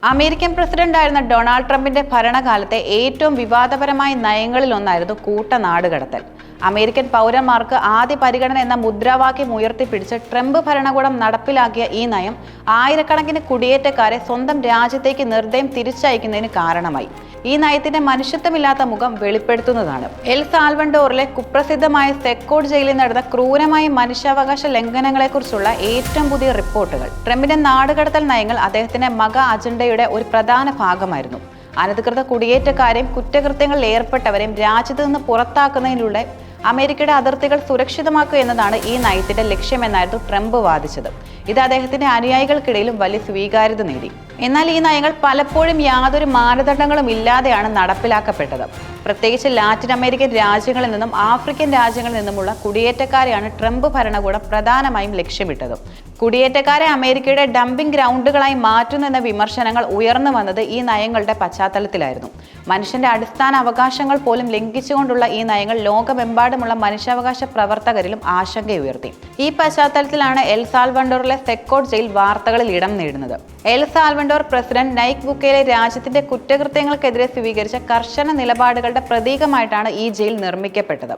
American പ്രസിഡന്റായിരുന്ന Donald ട്രംപിന്റെ ഭരണകാലത്തെ ഏറ്റവും വിവാദപരമായ നയങ്ങളിലൊന്നായിരുന്നു കൂട്ടനാടുകടത്തൽ. അമേരിക്കൻ പൗരന്മാർക്ക് ആദ്യ പരിഗണന എന്ന മുദ്രാവാക്യം ഉയർത്തിപ്പിടിച്ച് ട്രംപ് ഭരണകൂടം നടപ്പിലാക്കിയ ഈ നയം ആയിരക്കണക്കിന് കുടിയേറ്റക്കാരെ സ്വന്തം രാജ്യത്തേക്ക് നിർദ്ദയം തിരിച്ചയക്കുന്നതിന് കാരണമായി. ഈ നയത്തിന്റെ മനുഷ്യത്വമില്ലാത്ത മുഖം വെളിപ്പെടുത്തുന്നതാണ്. എൽ സാൽവഡോറിലെ കുപ്രസിദ്ധമായ സെക്കോഡ് ജയിലിൽ നടന്ന ക്രൂരമായ മനുഷ്യാവകാശ ലംഘനങ്ങളെക്കുറിച്ചുള്ള ഏറ്റവും പുതിയ റിപ്പോർട്ടുകൾ. ട്രംപിന്റെ നാടുകടത്തൽ നയങ്ങൾ അദ്ദേഹത്തിന്റെ മഗ അജണ്ടയുടെ ഒരു പ്രധാന ഭാഗമായിരുന്നു. അനധികൃത കുടിയേറ്റക്കാരെയും കുറ്റകൃത്യങ്ങളിൽ ഏർപ്പെട്ടവരെയും രാജ്യത്ത് നിന്ന് പുറത്താക്കുന്നതിലൂടെ അമേരിക്കയുടെ അതിർത്തികൾ സുരക്ഷിതമാക്കുക എന്നതാണ് ഈ നയത്തിന്റെ ലക്ഷ്യമെന്നായിരുന്നു ട്രംപ് വാദിച്ചത്. ഇത് അദ്ദേഹത്തിന്റെ അനുയായികൾക്കിടയിലും വലിയ സ്വീകാര്യത നേടി. എന്നാൽ ഈ നയങ്ങൾ പലപ്പോഴും യാതൊരു മാനദണ്ഡങ്ങളും ഇല്ലാതെയാണ് നടപ്പിലാക്കപ്പെട്ടത്. പ്രത്യേകിച്ച് ലാറ്റിൻ അമേരിക്കൻ രാജ്യങ്ങളിൽ നിന്നും ആഫ്രിക്കൻ രാജ്യങ്ങളിൽ നിന്നുമുള്ള കുടിയേറ്റക്കാരെയാണ് ട്രംപ് ഭരണകൂടം പ്രധാനമായും ലക്ഷ്യമിട്ടത്. കുടിയേറ്റക്കാരെ അമേരിക്കയുടെ ഡംപിംഗ് ഗ്രൗണ്ടുകളായി മാറ്റുന്നെന്ന വിമർശനങ്ങൾ ഉയർന്നു വന്നത് ഈ നയങ്ങളുടെ പശ്ചാത്തലത്തിലായിരുന്നു. മനുഷ്യന്റെ അടിസ്ഥാന അവകാശങ്ങൾ പോലും ലംഘിച്ചുകൊണ്ടുള്ള ഈ നയങ്ങൾ ലോകമെമ്പാടുമുള്ള മനുഷ്യാവകാശ പ്രവർത്തകരിലും ആശങ്കയുയർത്തി. ഈ പശ്ചാത്തലത്തിലാണ് എൽ സാൽവഡോറിലെ സെക്കോഡ് ജയിൽ വാർത്തകളിൽ ഇടം നേടുന്നത്. എൽ സാൽവഡോർ പ്രസിഡന്റ് നൈക് ബുക്കേലെ രാജ്യത്തിന്റെ കുറ്റകൃത്യങ്ങൾക്കെതിരെ സ്വീകരിച്ച കർശന നിലപാടുകളുടെ പ്രതീകമായിട്ടാണ് ഈ ജയിൽ നിർമ്മിക്കപ്പെട്ടത്.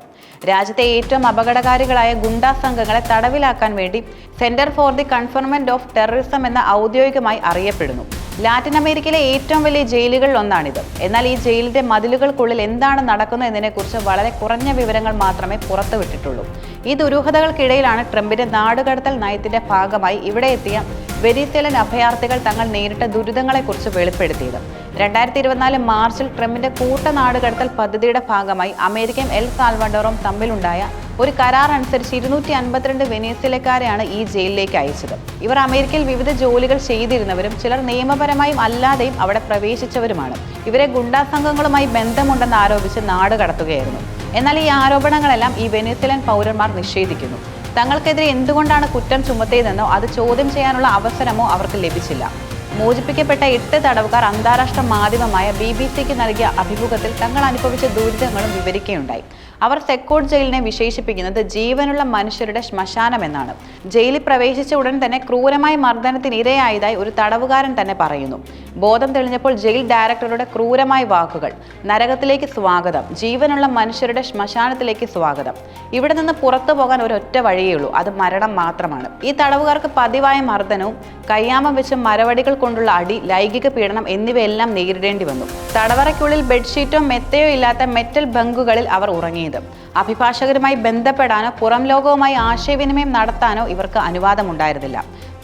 രാജ്യത്തെ ഏറ്റവും അപകടകാരികളായ ഗുണ്ടാ സംഘങ്ങളെ തടവിലാക്കാൻ വേണ്ടി centre for the confinement of terrorism എന്ന ഔദ്യോഗികമായി അറിയപ്പെടുന്നു. ലാറ്റിൻ അമേരിക്കയിലെ ഏറ്റവും വലിയ ജയിലുകളിൽ ഒന്നാണിത്. എന്നാൽ ഈ ജയിലിന്റെ മതിലുകൾക്കുള്ളിൽ എന്താണ് നടക്കുന്നത് എന്നതിനെക്കുറിച്ച് വളരെ കുറഞ്ഞ വിവരങ്ങൾ മാത്രമേ പുറത്തുവിട്ടിട്ടുള്ളൂ. ഈ ദുരൂഹതകൾക്കിടയിലാണ് ട്രംപിന്റെ നാടുകടത്തൽ നയത്തിന്റെ ഭാഗമായി ഇവിടെ എത്തിയ വെനിസ്വേലൻ അഭയാർത്ഥികൾ തങ്ങൾ നേരിട്ട ദുരിതങ്ങളെക്കുറിച്ച് വെളിപ്പെടുത്തിയത്. 2024 മാർച്ചിൽ ട്രംപിന്റെ കൂട്ടനാടുകടത്തൽ പദ്ധതിയുടെ ഭാഗമായി അമേരിക്കയും എൽ സാൽവഡോറും തമ്മിലുണ്ടായ ഒരു കരാർ അനുസരിച്ച് 252 വെനസ്വേലക്കാരെയാണ് ഈ ജയിലിലേക്ക് അയച്ചത്. ഇവർ അമേരിക്കയിൽ വിവിധ ജോലികൾ ചെയ്തിരുന്നവരും ചിലർ നിയമപരമായും അല്ലാതെയും അവിടെ പ്രവേശിച്ചവരുമാണ്. ഇവരെ ഗുണ്ടാ സംഘങ്ങളുമായി ബന്ധമുണ്ടെന്ന് ആരോപിച്ച് നാട് കടത്തുകയായിരുന്നു. എന്നാൽ ഈ ആരോപണങ്ങളെല്ലാം ഈ വെനസ്വേലൻ പൗരന്മാർ നിഷേധിക്കുന്നു. തങ്ങൾക്കെതിരെ എന്തുകൊണ്ടാണ് കുറ്റം ചുമത്തിയതെന്നോ അത് ചോദ്യം ചെയ്യാനുള്ള അവസരമോ അവർക്ക് ലഭിച്ചില്ല. മോചിപ്പിക്കപ്പെട്ട 8 തടവുകാർ അന്താരാഷ്ട്ര മാധ്യമമായ BBC-ക്ക് നൽകിയ അഭിമുഖത്തിൽ തങ്ങൾ അനുഭവിച്ച ദുരിതങ്ങളും വിവരിക്കുകയുണ്ടായി. അവർ സെക്കോഡ് ജയിലിനെ വിശേഷിപ്പിക്കുന്നത് ജീവനുള്ള മനുഷ്യരുടെ ശ്മശാനം എന്നാണ്. ജയിലിൽ പ്രവേശിച്ച ഉടൻ തന്നെ ക്രൂരമായ മർദ്ദനത്തിന് ഇരയായതായി ഒരു തടവുകാരൻ തന്നെ പറയുന്നു. ബോധം തെളിഞ്ഞപ്പോൾ ജയിൽ ഡയറക്ടറുടെ ക്രൂരമായ വാക്കുകൾ: നരകത്തിലേക്ക് സ്വാഗതം, ജീവനുള്ള മനുഷ്യരുടെ ശ്മശാനത്തിലേക്ക് സ്വാഗതം. ഇവിടെ നിന്ന് പുറത്തു പോകാൻ ഒരൊറ്റ വഴിയേ ഉള്ളൂ, അത് മരണം മാത്രമാണ്. ഈ തടവുകാർക്ക് പതിവായ മർദ്ദനവും കയ്യാമം വെച്ച് മരവടികൾ കൊണ്ടുള്ള അടി, ലൈംഗിക പീഡനം എന്നിവയെല്ലാം നേരിടേണ്ടി വന്നു. തടവറയ്ക്കുള്ളിൽ ബെഡ്ഷീറ്റോ മെത്തയോ ഇല്ലാത്ത മെറ്റൽ ബങ്കുകളിൽ അവർ ഉറങ്ങിയത്. അഭിഭാഷകരുമായി ബന്ധപ്പെടാനോ പുറം ലോകവുമായി ആശയവിനിമയം നടത്താനോ ഇവർക്ക് അനുവാദമുണ്ടായിരുന്നില്ല.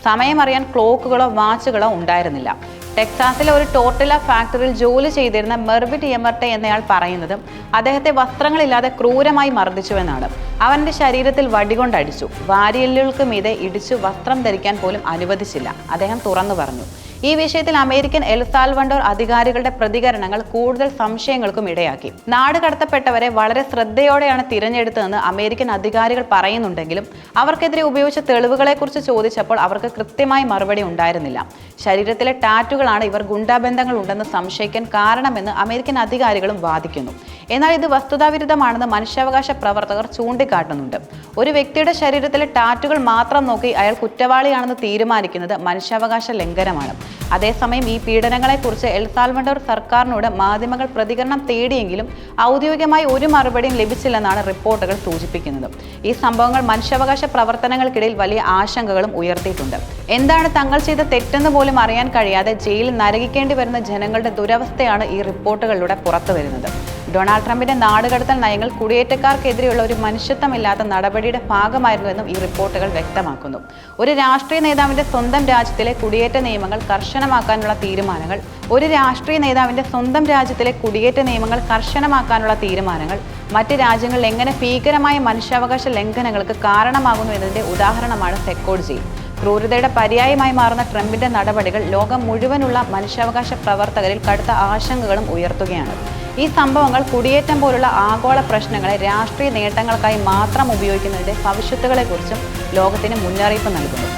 സമയമറിയാൻ ക്ലോക്കുകളോ വാച്ചുകളോ ഉണ്ടായിരുന്നില്ല. ടെക്സാസിലെ ഒരു ടോർട്ടില ഫാക്ടറിയിൽ ജോലി ചെയ്തിരുന്ന മെർവിറ്റ് എമർട്ടെ എന്നയാൾ പറയുന്നത് അദ്ദേഹത്തെ വസ്ത്രങ്ങളില്ലാതെ ക്രൂരമായി മർദ്ദിച്ചുവെന്നാണ്. അവന്റെ ശരീരത്തിൽ വടികൊണ്ടടിച്ചു, വാരിയെല്ലുകൾക്ക് മീതെ ഇടിച്ചു, വസ്ത്രം ധരിക്കാൻ പോലും അനുവദിച്ചില്ല. അദ്ദേഹം തുറന്നു പറഞ്ഞു. ഈ വിഷയത്തിൽ അമേരിക്കൻ എൽ സാൽവഡോർ അധികാരികളുടെ പ്രതികരണങ്ങൾ കൂടുതൽ സംശയങ്ങൾക്കും ഇടയാക്കി. നാട് കടത്തപ്പെട്ടവരെ വളരെ ശ്രദ്ധയോടെയാണ് തിരഞ്ഞെടുത്തതെന്ന് അമേരിക്കൻ അധികാരികൾ പറയുന്നുണ്ടെങ്കിലും അവർക്കെതിരെ ഉപയോഗിച്ച തെളിവുകളെക്കുറിച്ച് ചോദിച്ചപ്പോൾ അവർക്ക് കൃത്യമായ മറുപടി ഉണ്ടായിരുന്നില്ല. ശരീരത്തിലെ ടാറ്റുകളാണ് ഇവർ ഗുണ്ടാബന്ധങ്ങൾ ഉണ്ടെന്ന് സംശയിക്കാൻ കാരണമെന്ന് അമേരിക്കൻ അധികാരികളും വാദിക്കുന്നു. എന്നാൽ ഇത് വസ്തുതാവിരുദ്ധമാണെന്ന് മനുഷ്യാവകാശ പ്രവർത്തകർ ചൂണ്ടിക്കാട്ടുന്നുണ്ട്. ഒരു വ്യക്തിയുടെ ശരീരത്തിലെ ടാറ്റുകൾ മാത്രം നോക്കി അയാൾ കുറ്റവാളിയാണെന്ന് തീരുമാനിക്കുന്നത് മനുഷ്യാവകാശ ലംഘനമാണ്. അതേസമയം ഈ പീഡനങ്ങളെക്കുറിച്ച് എൽ സാൽവഡോർ സർക്കാരിനോട് മാധ്യമങ്ങൾ പ്രതികരണം തേടിയെങ്കിലും ഔദ്യോഗികമായി ഒരു മറുപടിയും ലഭിച്ചില്ലെന്നാണ് റിപ്പോർട്ടുകൾ സൂചിപ്പിക്കുന്നത്. ഈ സംഭവങ്ങൾ മനുഷ്യാവകാശ പ്രവർത്തനങ്ങൾക്കിടയിൽ വലിയ ആശങ്കകളും ഉയർത്തിയിട്ടുണ്ട്. എന്താണ് തങ്ങൾ ചെയ്ത തെറ്റെന്ന് പോലും അറിയാൻ കഴിയാതെ ജയിലിൽ നരകിക്കേണ്ടി വരുന്ന ജനങ്ങളുടെ ദുരവസ്ഥയാണ് ഈ റിപ്പോർട്ടുകളിലൂടെ പുറത്തു വരുന്നത്. ഡൊണാൾഡ് ട്രംപിന്റെ നാടുകടത്തൽ നയങ്ങൾ കുടിയേറ്റക്കാർക്കെതിരെയുള്ള ഒരു മനുഷ്യത്വമില്ലാത്ത നടപടിയുടെ ഭാഗമായിരുന്നുവെന്നും ഈ റിപ്പോർട്ടുകൾ വ്യക്തമാക്കുന്നു. ഒരു രാഷ്ട്രീയ നേതാവിന്റെ സ്വന്തം രാജ്യത്തിലെ കുടിയേറ്റ നിയമങ്ങൾ കർശനമാക്കാനുള്ള തീരുമാനങ്ങൾ മറ്റ് രാജ്യങ്ങളിൽ എങ്ങനെ ഭീകരമായ മനുഷ്യാവകാശ ലംഘനങ്ങൾക്ക് കാരണമാകുന്നു എന്നതിന്റെ ഉദാഹരണമാണ് സെക്കോഡ് ജയിൽ. ക്രൂരതയുടെ പര്യായമായി മാറുന്ന ട്രംപിന്റെ നടപടികൾ ലോകം മുഴുവനുള്ള മനുഷ്യാവകാശ പ്രവർത്തകരിൽ കടുത്ത ആശങ്കകളും ഉയർത്തുകയാണ്. ഈ സംഭവങ്ങൾ കുടിയേറ്റം പോലുള്ള ആഗോള പ്രശ്നങ്ങളെ രാഷ്ട്രീയ നേട്ടങ്ങൾക്കായി മാത്രം ഉപയോഗിക്കുന്നതിന്റെ ഭവിഷ്യത്തുകളെക്കുറിച്ചും ലോകത്തിന് മുന്നറിയിപ്പ് നൽകുന്നു.